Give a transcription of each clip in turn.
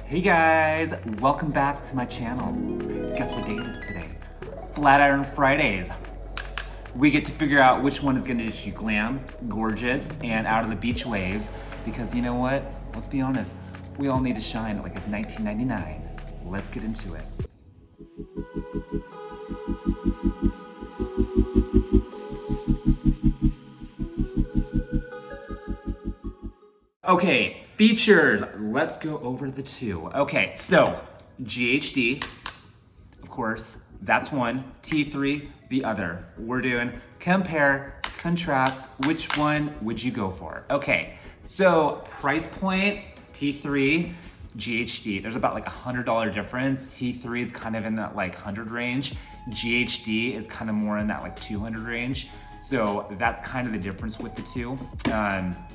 Hey guys, welcome back to my channel. Guess what day it is today? Flatiron Fridays. We get to figure out which one is gonna issue glam, gorgeous, and out of the beach waves. Because you know what? Let's be honest, we all need to shine like it's 1999. Let's get into it. Okay, features. Let's go over the two. Okay, so GHD, of course, that's one. T3, the other. We're doing compare, contrast. Which one would you go for? Okay, so price point, T3, GHD. There's about like $100 difference. T3 is kind of in that like 100 range. GHD is kind of more in that like 200 range. So that's kind of the difference with the two.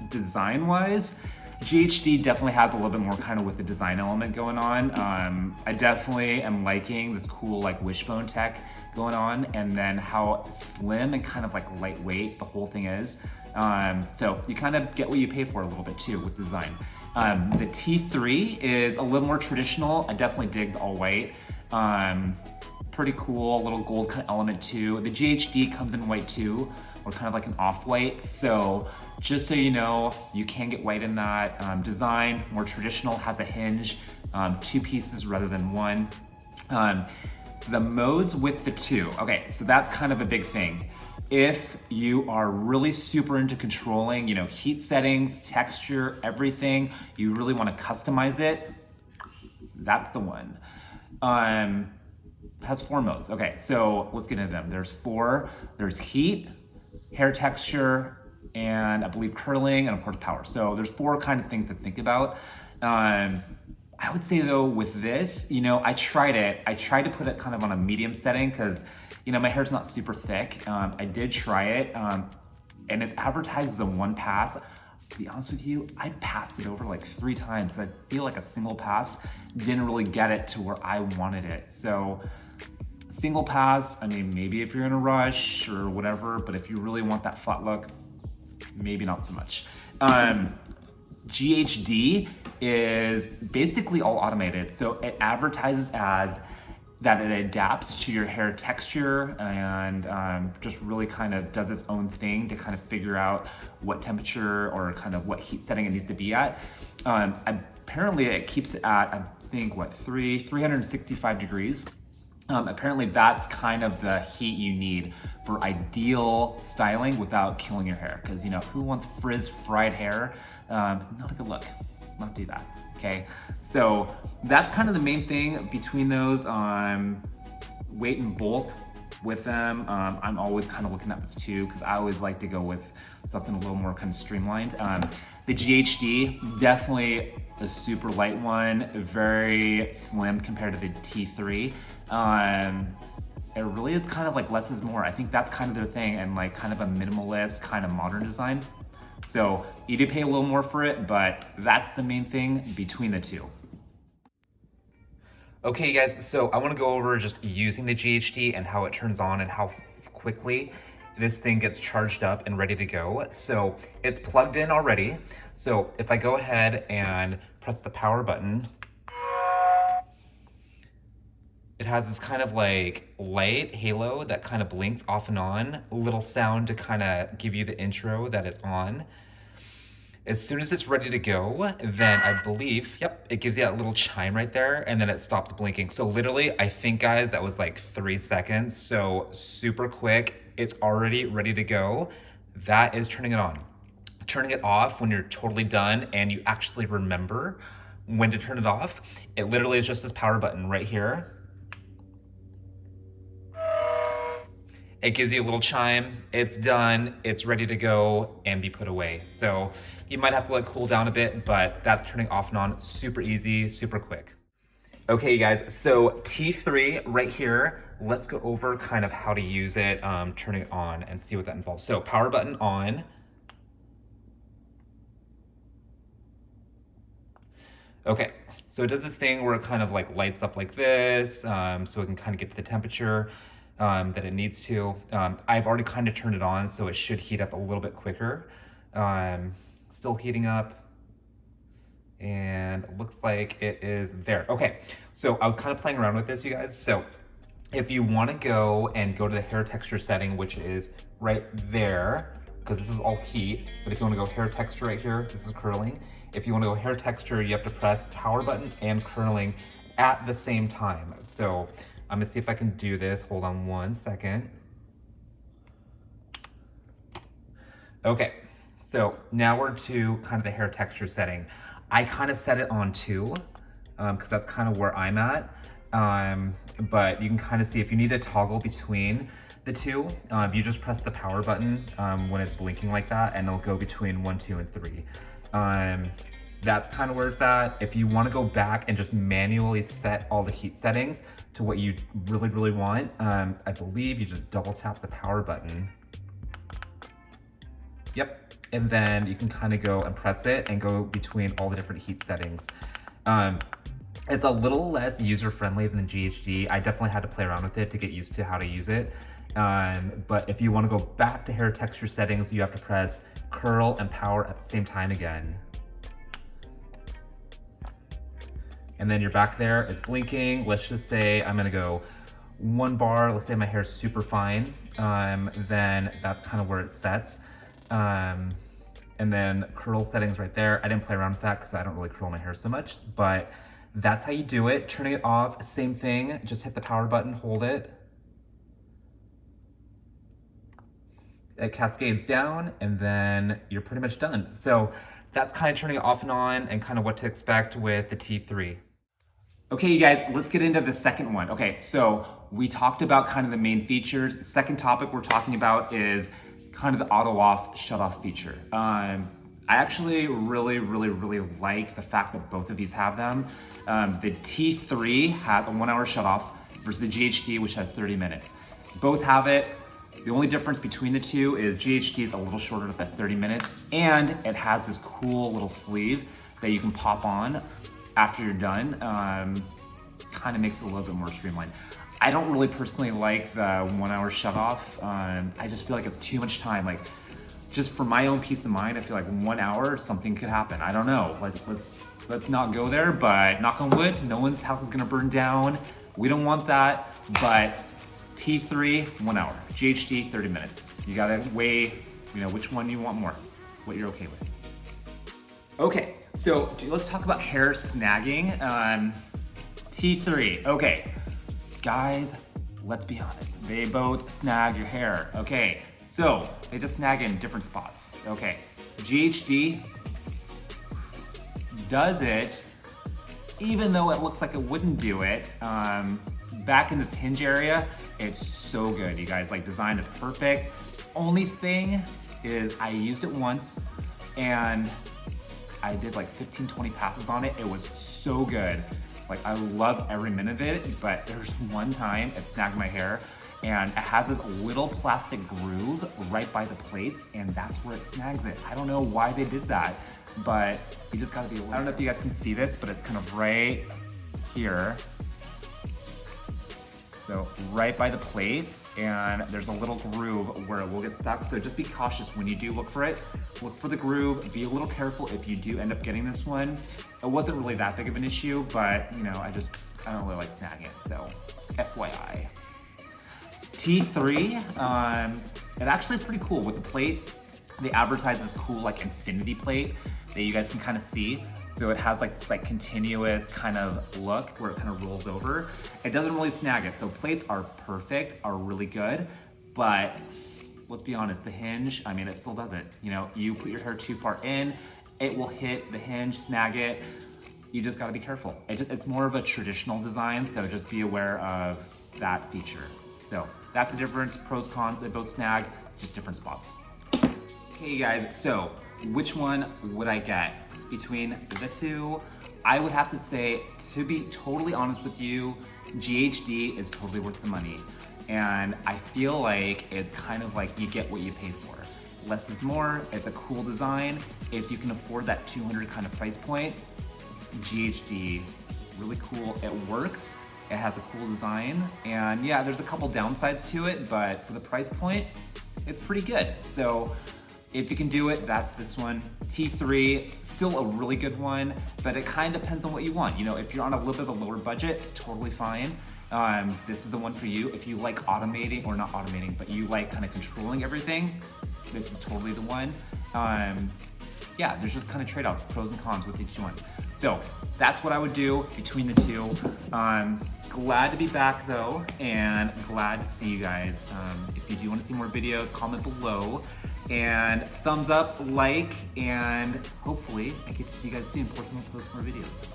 Design wise, GHD definitely has a little bit more kind of with the design element going on. I definitely am liking this cool like wishbone tech going on, and then how slim and kind of like lightweight the whole thing is. So you kind of get what you pay for a little bit too with design. The T3 is a little more traditional. I definitely dig the all white. Pretty cool, little gold kind of element too. The GHD comes in white too, or kind of like an off-white. So just so you know, you can get white in that. Design, more traditional, has a hinge, two pieces rather than one. The modes with the two. Okay, so that's kind of a big thing. If you are really super into controlling, you know, heat settings, texture, everything, you really want to customize it, that's the one. Has 4 modes. Okay, so let's get into them. There's 4. There's heat, hair texture, and I believe curling, and of course power. So there's 4 kind of things to think about. I would say though with this, you know, I tried it. I tried to put it kind of on a medium setting because, you know, my hair's not super thick. I did try it, and it's advertised as a 1 pass. To be honest with you, I passed it over like 3 times. I feel like a single pass didn't really get it to where I wanted it. So single pass, I mean, maybe if you're in a rush or whatever, but if you really want that flat look, maybe not so much. GHD is basically all automated. So it advertises as that it adapts to your hair texture and just really kind of does its own thing to kind of figure out what temperature or kind of what heat setting it needs to be at. Apparently it keeps it at, I think, what, 365 degrees. Apparently that's kind of the heat you need for ideal styling without killing your hair. Because, you know, who wants fried hair? Not a good look. Not do that. Okay, so that's kind of the main thing between those. Weight and bulk with them. I'm always kind of looking at this too because I always like to go with something a little more kind of streamlined. The GHD, definitely a super light one, very slim compared to the T3. It really is kind of like less is more. I think that's kind of their thing, and like kind of a minimalist kind of modern design. So you do pay a little more for it, but that's the main thing between the two. Okay guys, so I want to go over just using the GHD and how it turns on and how quickly this thing gets charged up and ready to go. So it's plugged in already. So if I go ahead and press the power button, it has this kind of like light halo that kind of blinks off and on, a little sound to kind of give you the intro that it's on. As soon as it's ready to go, then I believe, yep, it gives you that little chime right there, and then it stops blinking. So literally, I think, guys, that was like 3 seconds. So super quick. It's already ready to go. That is turning it on. Turning it off when you're totally done and you actually remember when to turn it off, it literally is just this power button right here. It gives you a little chime, it's done, it's ready to go and be put away. So you might have to let it cool down a bit, but that's turning off and on super easy, super quick. Okay, you guys, so T3 right here, let's go over kind of how to use it, turning it on and see what that involves. So power button on. Okay, so it does this thing where it kind of like lights up like this, so it can kind of get to the temperature that it needs to. I've already kind of turned it on, so it should heat up a little bit quicker. Still heating up. And it looks like it is there. Okay, so I was kind of playing around with this, you guys. So if you want to go to the hair texture setting, which is right there, because this is all heat, but if you want to go hair texture right here, this is curling. If you want to go hair texture, you have to press power button and curling at the same time. So I'm gonna see if I can do this. Hold on one second. Okay, so now we're to kind of the hair texture setting. I kind of set it on 2, because that's kind of where I'm at. But you can kind of see if you need to toggle between the 2, you just press the power button when it's blinking like that, and it'll go between 1, 2, and 3. That's kind of where it's at. If you want to go back and just manually set all the heat settings to what you really want, I believe you just double tap the power button. Yep, and then you can kind of go and press it and go between all the different heat settings. It's a little less user-friendly than GHD. I definitely had to play around with it to get used to how to use it. But if you want to go back to hair texture settings, you have to press curl and power at the same time again. And then you're back there, it's blinking. Let's just say I'm gonna go 1 bar. Let's say my hair's super fine. Then that's kind of where it sets. And then curl settings right there. I didn't play around with that because I don't really curl my hair so much, but that's how you do it. Turning it off, same thing. Just hit the power button, hold it. It cascades down, and then you're pretty much done. So that's kind of turning it off and on, and kind of what to expect with the T3. Okay, you guys, let's get into the second one. Okay, so we talked about kind of the main features. The second topic we're talking about is kind of the auto off, shut off feature. I actually really like the fact that both of these have them. The T3 has a 1-hour shut off versus the GHD, which has 30 minutes. Both have it. The only difference between the two is GHD is a little shorter with that 30 minutes, and it has this cool little sleeve that you can pop on after you're done. Kind of makes it a little bit more streamlined. I don't really personally like the 1-hour shut off. I just feel like it's too much time. Like, just for my own peace of mind, I feel like 1 hour, something could happen. I don't know. Let's not go there, but knock on wood, no one's house is gonna burn down. We don't want that, but T3, 1 hour. GHD, 30 minutes. You gotta weigh, which one you want more, what you're okay with. Okay, so let's talk about hair snagging. T3, okay. Guys, let's be honest, they both snag your hair. Okay, so they just snag in different spots. Okay, GHD does it, even though it looks like it wouldn't do it. Back in this hinge area, it's so good, you guys. Like, designed it perfect. Only thing is I used it once and I did like 15, 20 passes on it. It was so good. Like, I love every minute of it, but there's one time it snagged my hair, and it has this little plastic groove right by the plates, and that's where it snags it. I don't know why they did that, but you just gotta be aware. I don't know if you guys can see this, but it's kind of right here. So right by the plate, and there's a little groove where it will get stuck. So just be cautious when you do look for it. Look for the groove, be a little careful if you do end up getting this one. It wasn't really that big of an issue, but I don't really like snagging it, so FYI. T3, it actually is pretty cool with the plate. They advertise this cool like infinity plate that you guys can kind of see. So it has like this continuous kind of look where it kind of rolls over. It doesn't really snag it. So plates are perfect, are really good, but let's be honest, the hinge, it still does it. You put your hair too far in, it will hit the hinge, snag it. You just gotta be careful. It's more of a traditional design, so just be aware of that feature. So that's the difference, pros, cons, they both snag, just different spots. Okay guys, so which one would I get between the two? I would have to say, to be totally honest with you, GHD is totally worth the money. And I feel like it's kind of like you get what you pay for. Less is more, it's a cool design. If you can afford that 200 kind of price point, GHD, really cool. It works, it has a cool design, and yeah, there's a couple downsides to it, but for the price point, it's pretty good. So if you can do it, that's this one. T3, still a really good one, but it kind of depends on what you want. You know, if you're on a little bit of a lower budget, totally fine. This is the one for you. If you like automating, or not automating, but you like kind of controlling everything, this is totally the one. Yeah, there's just kind of trade-offs, pros and cons with each one. So that's what I would do between the two. Glad to be back though, and glad to see you guys. If you do want to see more videos, comment below, and thumbs up, like, and hopefully I get to see you guys soon. Working on post more videos.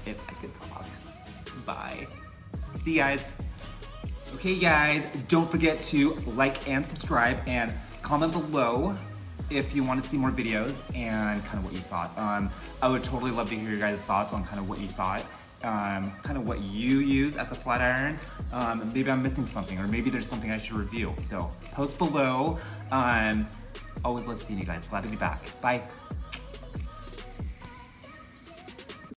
If I could talk. Bye. See you guys. Okay guys, don't forget to like and subscribe, and comment below if you want to see more videos and kind of what you thought. I would totally love to hear your guys' thoughts on kind of what you thought, kind of what you use at the flat iron. Maybe I'm missing something, or maybe there's something I should review. So post below. Always love seeing you guys. Glad to be back. Bye.